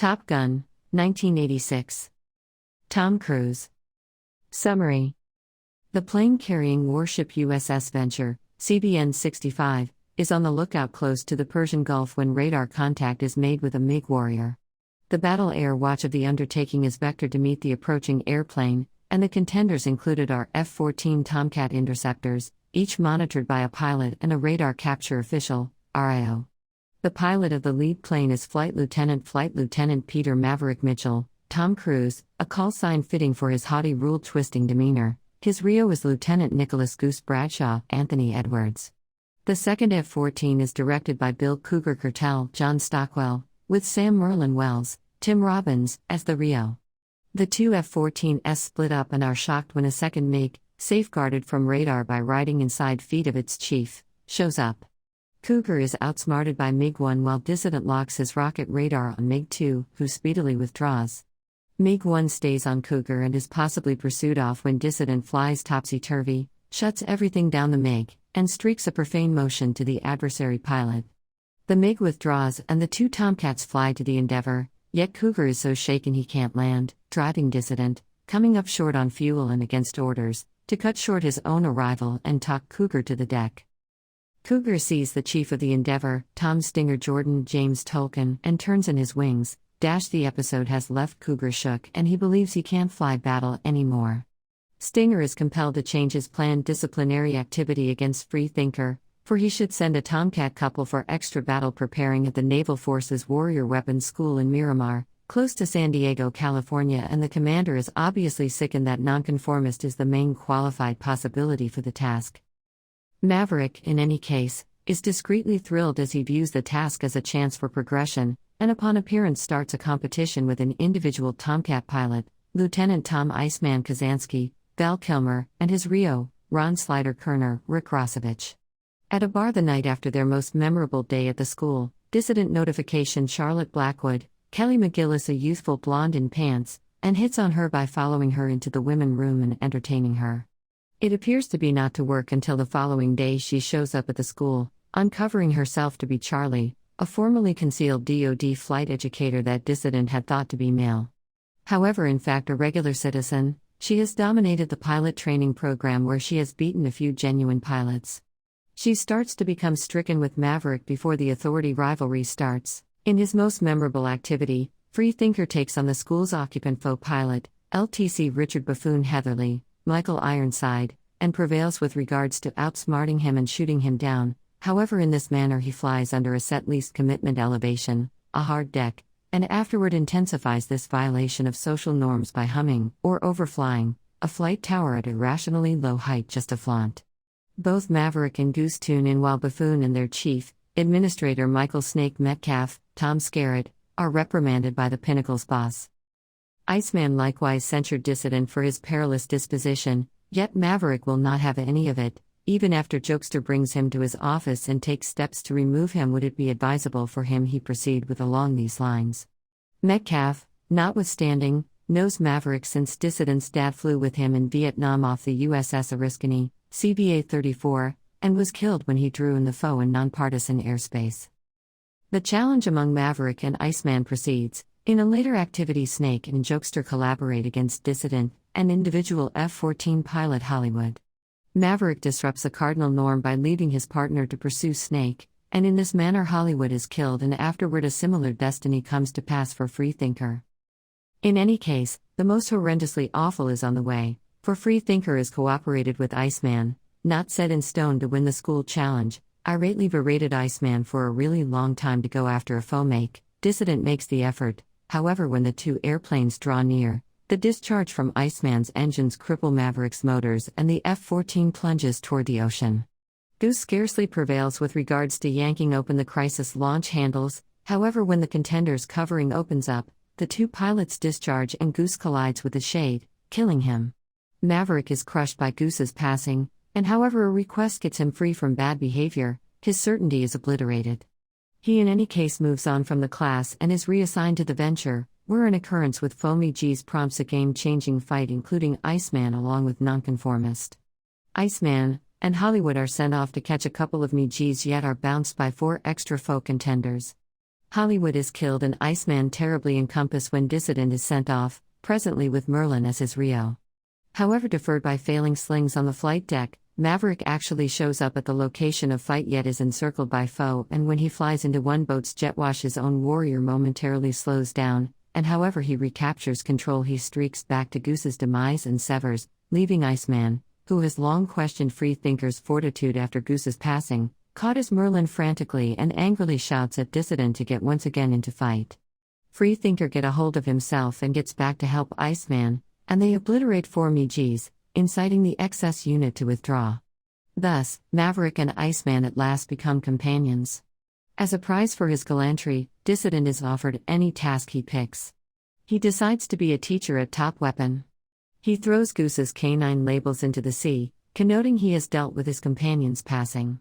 Top Gun, 1986. Tom Cruise. Summary. The plane-carrying warship USS Venture, CVN-65, is on the lookout close to the Persian Gulf when radar contact is made with a MiG Warrior. The Battle Air Watch of the undertaking is vectored to meet the approaching airplane, and the contenders included are F-14 Tomcat interceptors, each monitored by a pilot and a radar capture official, RIO. The pilot of the lead plane is Flight Lieutenant Peter Maverick Mitchell, Tom Cruise, a call sign fitting for his haughty rule-twisting demeanor. His RIO is Lieutenant Nicholas Goose Bradshaw, Anthony Edwards. The second F-14 is directed by Bill Cougar Kurtel, John Stockwell, with Sam Merlin-Wells, Tim Robbins, as the RIO. The two F-14s split up and are shocked when a second MiG, safeguarded from radar by riding inside feet of its chief, shows up. Cougar is outsmarted by MiG-1 while Dissident locks his rocket radar on MiG-2, who speedily withdraws. MiG-1 stays on Cougar and is possibly pursued off when Dissident flies topsy-turvy, shuts everything down the MiG, and streaks a profane motion to the adversary pilot. The MiG withdraws and the two Tomcats fly to the Endeavour, yet Cougar is so shaken he can't land, driving Dissident, coming up short on fuel and against orders, to cut short his own arrival and talk Cougar to the deck. Cougar sees the chief of the Endeavour, Tom Stinger Jordan James Tolkien, and turns in his wings. The episode has left Cougar shook and he believes he can't fly battle anymore. Stinger is compelled to change his planned disciplinary activity against Freethinker, for he should send a Tomcat couple for extra battle preparing at the Naval Forces Warrior Weapons School in Miramar, close to San Diego, California, and the commander is obviously sickened that nonconformist is the main qualified possibility for the task. Maverick, in any case, is discreetly thrilled as he views the task as a chance for progression, and upon appearance starts a competition with an individual Tomcat pilot, Lieutenant Tom Iceman Kazansky, Val Kilmer, and his RIO, Ron Slider Kerner, Rick Rossovich. At a bar the night after their most memorable day at the school, Dissident notification Charlotte Blackwood, Kelly McGillis, a youthful blonde in pants, and hits on her by following her into the women room and entertaining her. It appears to be not to work until the following day she shows up at the school, uncovering herself to be Charlie, a formerly concealed DoD flight educator that Dissident had thought to be male. However, in fact a regular citizen, she has dominated the pilot training program where she has beaten a few genuine pilots. She starts to become stricken with Maverick before the authority rivalry starts. In his most memorable activity, Freethinker takes on the school's occupant foe pilot, LTC Richard Buffoon Heatherly, Michael Ironside, and prevails with regards to outsmarting him and shooting him down. However, in this manner he flies under a set least commitment elevation, a hard deck, and afterward intensifies this violation of social norms by humming, or overflying, a flight tower at irrationally low height just to flaunt. Both Maverick and Goose tune in while Buffoon and their chief, Administrator Michael Snake Metcalf, Tom Skerritt, are reprimanded by the Pinnacle's boss. Iceman likewise censured Dissident for his perilous disposition, yet Maverick will not have any of it. Even after Jokester brings him to his office and takes steps to remove him, would it be advisable for him he proceed with along these lines. Metcalf, notwithstanding, knows Maverick since Dissident's dad flew with him in Vietnam off the USS Oriskany, CVA-34, and was killed when he drew in the foe in nonpartisan airspace. The challenge among Maverick and Iceman proceeds. In a later activity, Snake and Jokester collaborate against Dissident, an individual F-14 pilot Hollywood. Maverick disrupts a cardinal norm by leaving his partner to pursue Snake, and in this manner Hollywood is killed and afterward a similar destiny comes to pass for Freethinker. In any case, the most horrendously awful is on the way, for Freethinker is cooperated with Iceman, not set in stone to win the school challenge, irately berated Iceman for a really long time to go after a foe make. Dissident makes the effort, however when the two airplanes draw near, the discharge from Iceman's engines cripple Maverick's motors and the F-14 plunges toward the ocean. Goose scarcely prevails with regards to yanking open the crisis launch handles, however when the contender's covering opens up, the two pilots discharge and Goose collides with the shade, killing him. Maverick is crushed by Goose's passing, and however a request gets him free from bad behavior, his certainty is obliterated. He in any case moves on from the class and is reassigned to the Venture, where an occurrence with foamy G's prompts a game-changing fight including Iceman along with Nonconformist. Iceman and Hollywood are sent off to catch a couple of MiGs yet are bounced by 4 extra foe contenders. Hollywood is killed and Iceman terribly encompassed when Dissident is sent off, presently with Merlin as his Rio. However, deferred by failing slings on the flight deck, Maverick actually shows up at the location of fight yet is encircled by foe, and when he flies into one boat's jetwash, his own warrior momentarily slows down, and however he recaptures control, he streaks back to Goose's demise and severs, leaving Iceman, who has long questioned Freethinker's fortitude after Goose's passing, caught as Merlin frantically and angrily shouts at Dissident to get once again into fight. Freethinker get a hold of himself and gets back to help Iceman, and they obliterate 4 MiGs, inciting the XS unit to withdraw. Thus, Maverick and Iceman at last become companions. As a prize for his gallantry, Dissident is offered any task he picks. He decides to be a teacher at Top Weapon. He throws Goose's canine labels into the sea, connoting he has dealt with his companion's passing.